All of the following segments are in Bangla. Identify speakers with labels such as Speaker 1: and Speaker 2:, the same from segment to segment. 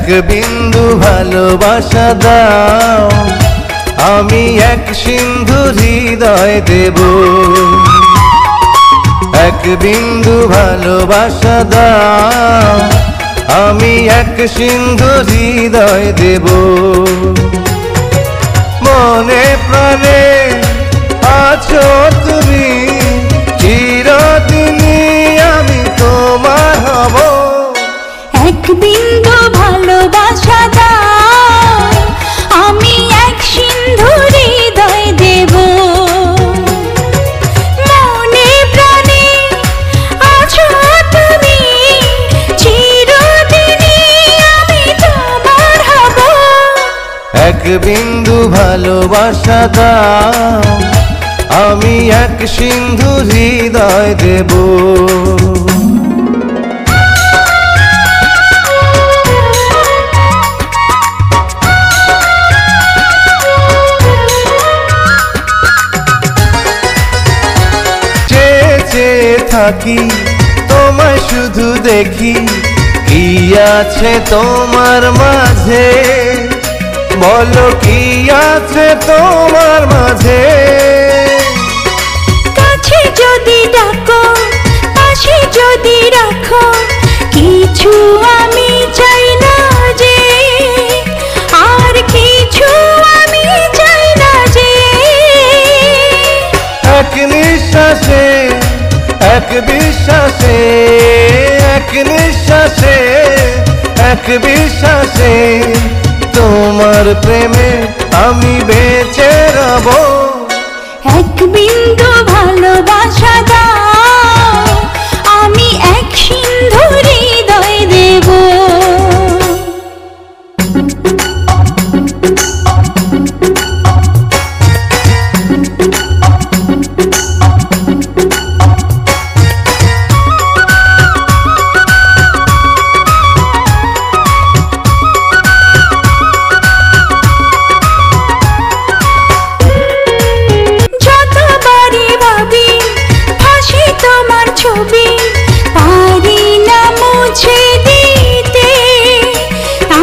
Speaker 1: এক বিন্দু ভালোবাসা দাও, আমি এক সিন্ধু হৃদয় দেব। এক বিন্দু ভালোবাসা দাও, আমি এক সিন্ধু হৃদয় দেব। মনে প্রাণে আছো তুমি, চিরদিনই আমি তোমার হব।
Speaker 2: এক বিন্দু ভালোবাসা দাও, আমি এক সিন্ধু হৃদয় দেব। মনে প্রাণে আছো তুমি, চিরদিনই আমি তোমার হব।
Speaker 1: এক বিন্দু ভালোবাসা দাও, আমি এক সিন্ধু হৃদয় দেব। থাকি তোমায় শুধু দেখি, কি আছে তোমার মাঝে, বলো কি আছে তোমার মাঝে।
Speaker 2: কাছে যদি ডাকো, পাশে যদি রাখো, কিছু আমি চাই না যে, আর কিছু আমি চাই না যে।
Speaker 1: এক নিঃশ্বাসে, এক বিশ্বাসে, এক নিঃশ্বাসে, এক বিশ্বাসে, তোমার প্রেমে আমি বেঁচে রব।
Speaker 2: এক বিন্দু ভালোবাসা দাও, আমি এক সিন্ধু হৃদয় দেব। পারি না মুছে দিতে,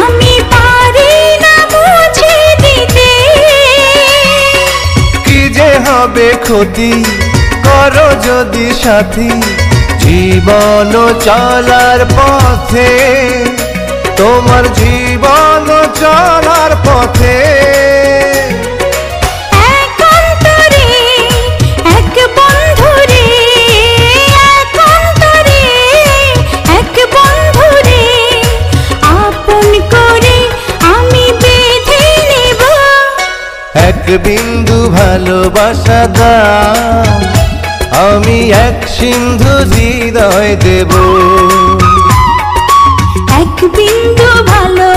Speaker 2: আমি পারি না মুছে দিতে।
Speaker 1: কি যে হবে ক্ষতি করো যদি সাথী, জীবন চলার পথে, তোমার জীবন চলার পথে। এক বিন্দু ভালোবাসা দাও, আমি এক সিন্ধু হৃদয় দেব।
Speaker 2: এক বিন্দু ভালো